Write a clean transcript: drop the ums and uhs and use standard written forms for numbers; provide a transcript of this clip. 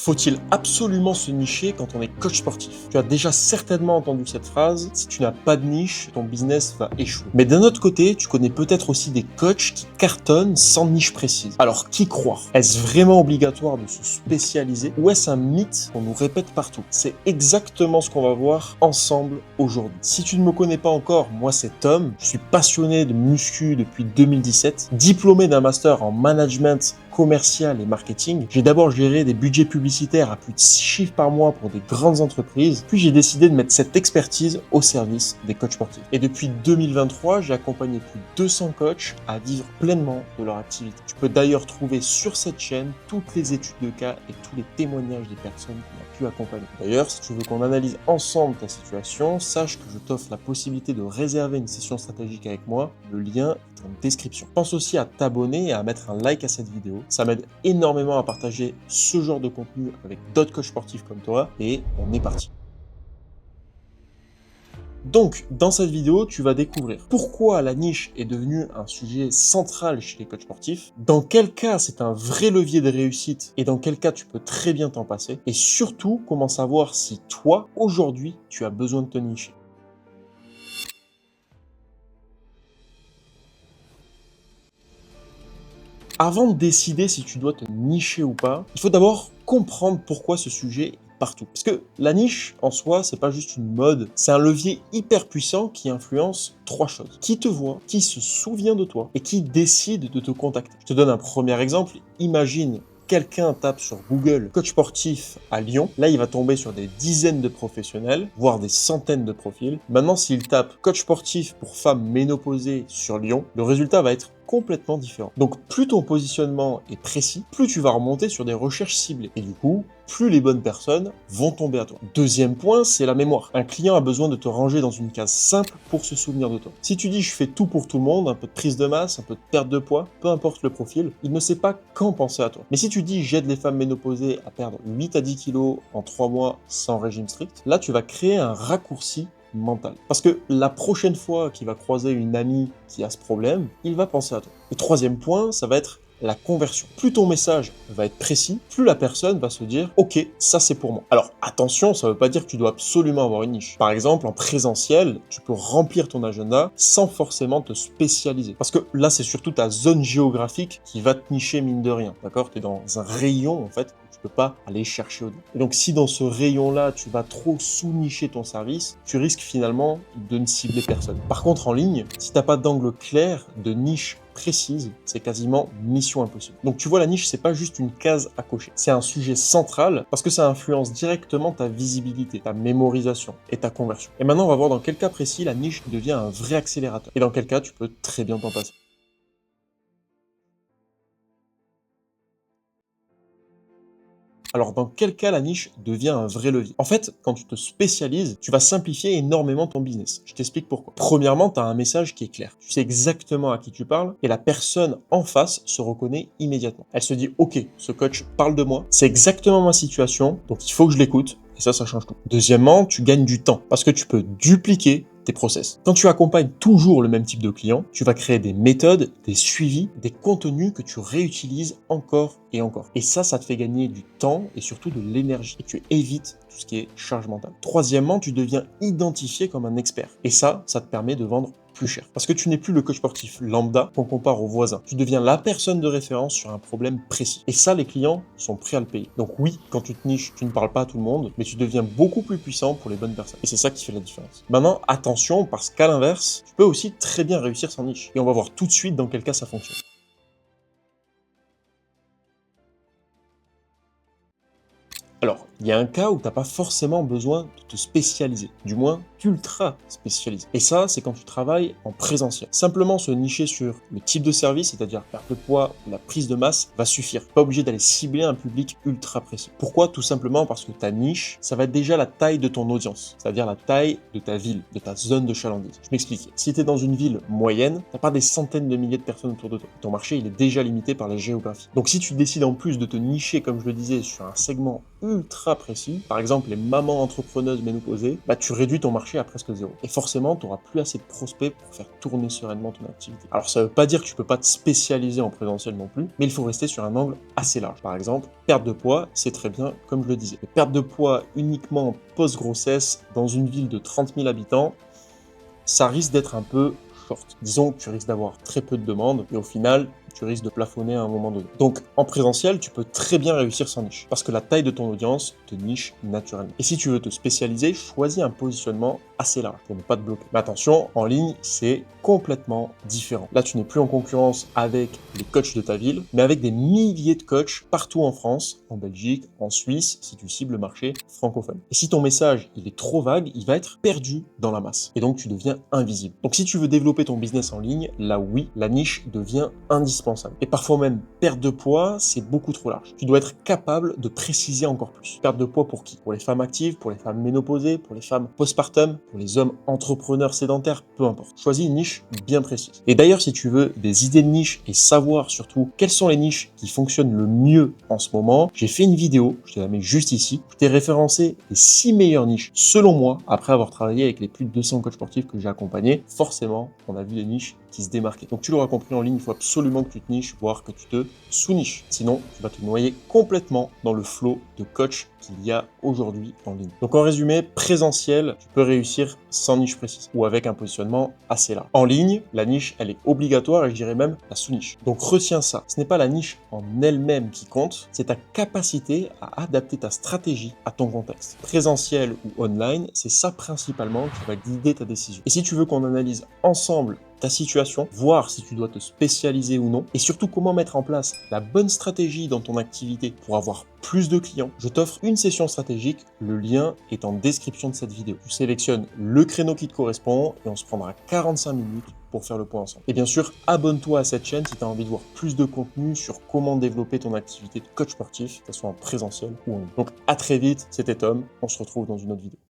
Faut-il absolument se nicher quand on est coach sportif? Tu as déjà certainement entendu cette phrase, si tu n'as pas de niche, ton business va échouer. Mais d'un autre côté, tu connais peut-être aussi des coachs qui cartonnent sans niche précise. Alors, qui croire? Est-ce vraiment obligatoire de se spécialiser ou est-ce un mythe qu'on nous répète partout? C'est exactement ce qu'on va voir ensemble aujourd'hui. Si tu ne me connais pas encore, moi c'est Tom, je suis passionné de muscu depuis 2017, diplômé d'un master en management commercial et marketing. J'ai d'abord géré des budgets publicitaires à plus de 6 chiffres par mois pour des grandes entreprises, puis j'ai décidé de mettre cette expertise au service des coachs sportifs. Et depuis 2023, j'ai accompagné plus de 200 coachs à vivre pleinement de leur activité. Tu peux d'ailleurs trouver sur cette chaîne toutes les études de cas et tous les témoignages des personnes qu'on a pu accompagner. D'ailleurs, si tu veux qu'on analyse ensemble ta situation, sache que je t'offre la possibilité de réserver une session stratégique avec moi. Le lien est en description. Pense aussi à t'abonner et à mettre un like à cette vidéo. Ça m'aide énormément à partager ce genre de contenu avec d'autres coachs sportifs comme toi et on est parti. Donc, dans cette vidéo, tu vas découvrir pourquoi la niche est devenue un sujet central chez les coachs sportifs, dans quel cas c'est un vrai levier de réussite et dans quel cas tu peux très bien t'en passer, et surtout comment savoir si toi, aujourd'hui, tu as besoin de te nicher. Avant de décider si tu dois te nicher ou pas, il faut d'abord comprendre pourquoi ce sujet est partout. Parce que la niche, en soi, c'est pas juste une mode, c'est un levier hyper puissant qui influence 3 choses. Qui te voit, qui se souvient de toi et qui décide de te contacter. Je te donne un premier exemple. Imagine quelqu'un tape sur Google coach sportif à Lyon, là il va tomber sur des dizaines de professionnels, voire des centaines de profils. Maintenant, s'il tape coach sportif pour femmes ménopausées sur Lyon, le résultat va être complètement différent. Donc plus ton positionnement est précis, plus tu vas remonter sur des recherches ciblées. Et du coup, plus les bonnes personnes vont tomber à toi. Deuxième point, c'est la mémoire. Un client a besoin de te ranger dans une case simple pour se souvenir de toi. Si tu dis je fais tout pour tout le monde, un peu de prise de masse, un peu de perte de poids, peu importe le profil, il ne sait pas quand penser à toi. Mais si tu dis j'aide les femmes ménopausées à perdre 8 à 10 kilos en 3 mois sans régime strict, là tu vas créer un raccourci mental. Parce que la prochaine fois qu'il va croiser une amie qui a ce problème, il va penser à toi. Le troisième point, ça va être la conversion. Plus ton message va être précis, plus la personne va se dire « Ok, ça c'est pour moi ». Alors attention, ça ne veut pas dire que tu dois absolument avoir une niche. Par exemple, en présentiel, tu peux remplir ton agenda sans forcément te spécialiser. Parce que là, c'est surtout ta zone géographique qui va te nicher mine de rien. D'accord? Tu es dans un rayon en fait. Tu peux pas aller chercher au-delà. Et donc, si dans ce rayon-là, tu vas trop sous-nicher ton service, tu risques finalement de ne cibler personne. Par contre, en ligne, si tu n'as pas d'angle clair, de niche précise, c'est quasiment mission impossible. Donc tu vois, la niche, c'est pas juste une case à cocher. C'est un sujet central parce que ça influence directement ta visibilité, ta mémorisation et ta conversion. Et maintenant, on va voir dans quel cas précis la niche devient un vrai accélérateur. Et dans quel cas tu peux très bien t'en passer. Alors, dans quel cas la niche devient un vrai levier? En fait, quand tu te spécialises, tu vas simplifier énormément ton business. Je t'explique pourquoi. Premièrement, tu as un message qui est clair. Tu sais exactement à qui tu parles et la personne en face se reconnaît immédiatement. Elle se dit « Ok, ce coach parle de moi, c'est exactement ma situation, donc il faut que je l'écoute. » Et ça change tout. Deuxièmement, tu gagnes du temps parce que tu peux dupliquer tes process. Quand tu accompagnes toujours le même type de client, tu vas créer des méthodes, des suivis, des contenus que tu réutilises encore et encore. Et ça te fait gagner du temps et surtout de l'énergie. Et tu évites tout ce qui est charge mentale. Troisièmement, tu deviens identifié comme un expert. Et ça te permet de vendre plus cher. Parce que tu n'es plus le coach sportif lambda qu'on compare aux voisins. Tu deviens la personne de référence sur un problème précis. Et ça, les clients sont prêts à le payer. Donc oui, quand tu te niches, tu ne parles pas à tout le monde, mais tu deviens beaucoup plus puissant pour les bonnes personnes. Et c'est ça qui fait la différence. Maintenant, attention, parce qu'à l'inverse, tu peux aussi très bien réussir sans niche. Et on va voir tout de suite dans quel cas ça fonctionne. Alors, il y a un cas où tu n'as pas forcément besoin de te spécialiser, du moins ultra spécialisé. Et ça, c'est quand tu travailles en présentiel. Simplement se nicher sur le type de service, c'est-à-dire perte de poids, la prise de masse, va suffire. Pas obligé d'aller cibler un public ultra précis. Pourquoi? Tout simplement parce que ta niche, ça va être déjà la taille de ton audience, c'est-à-dire la taille de ta ville, de ta zone de chalandise. Je m'explique. Si tu es dans une ville moyenne, tu n'as pas des centaines de milliers de personnes autour de toi. Ton marché, il est déjà limité par la géographie. Donc si tu décides en plus de te nicher, comme je le disais, sur un segment ultra précis, par exemple les mamans entrepreneuses ménopausées, bah tu réduis ton marché à presque zéro. Et forcément, tu n'auras plus assez de prospects pour faire tourner sereinement ton activité. Alors ça veut pas dire que tu peux pas te spécialiser en présentiel non plus, mais il faut rester sur un angle assez large. Par exemple, perte de poids, c'est très bien, comme je le disais. Mais perte de poids uniquement post-grossesse dans une ville de 30 000 habitants, ça risque d'être un peu short. Disons que tu risques d'avoir très peu de demandes et au final, tu risques de plafonner à un moment donné. Donc en présentiel, tu peux très bien réussir sans niche parce que la taille de ton audience te niche naturellement. Et si tu veux te spécialiser, choisis un positionnement assez large pour ne pas te bloquer. Mais attention, en ligne, c'est complètement différent. Là, tu n'es plus en concurrence avec les coachs de ta ville, mais avec des milliers de coachs partout en France, en Belgique, en Suisse, si tu cibles le marché francophone. Et si ton message, il est trop vague, il va être perdu dans la masse. Et donc, tu deviens invisible. Donc, si tu veux développer ton business en ligne, là, oui, la niche devient indispensable. Et parfois même, perte de poids, c'est beaucoup trop large. Tu dois être capable de préciser encore plus. Perte de poids pour qui? Pour les femmes actives, pour les femmes ménopausées, pour les femmes postpartum, pour les hommes entrepreneurs sédentaires, peu importe. Choisis une niche bien précise. Et d'ailleurs, si tu veux des idées de niche et savoir surtout quelles sont les niches qui fonctionnent le mieux en ce moment, j'ai fait une vidéo, je te la mets juste ici, je t'ai référencé les 6 meilleures niches, selon moi, après avoir travaillé avec les plus de 200 coachs sportifs que j'ai accompagnés. Forcément, on a vu des niches qui se démarquaient. Donc tu l'auras compris, en ligne, il faut absolument que tu te niches, voire que tu te sous-niches. Sinon, tu vas te noyer complètement dans le flot de coachs qu'il y a aujourd'hui en ligne. Donc en résumé, présentiel, tu peux réussir sans niche précise ou avec un positionnement assez large. En ligne, la niche, elle est obligatoire et je dirais même la sous-niche. Donc retiens ça. Ce n'est pas la niche en elle-même qui compte, c'est ta capacité à adapter ta stratégie à ton contexte. Présentiel ou online, c'est ça principalement qui va guider ta décision. Et si tu veux qu'on analyse ensemble ta situation, voir si tu dois te spécialiser ou non, et surtout comment mettre en place la bonne stratégie dans ton activité pour avoir plus de clients, je t'offre une session stratégique, le lien est en description de cette vidéo. Tu sélectionnes le créneau qui te correspond et on se prendra 45 minutes pour faire le point ensemble. Et bien sûr, abonne-toi à cette chaîne si tu as envie de voir plus de contenu sur comment développer ton activité de coach sportif, que ce soit en présentiel ou en ligne. Donc à très vite, c'était Tom, on se retrouve dans une autre vidéo.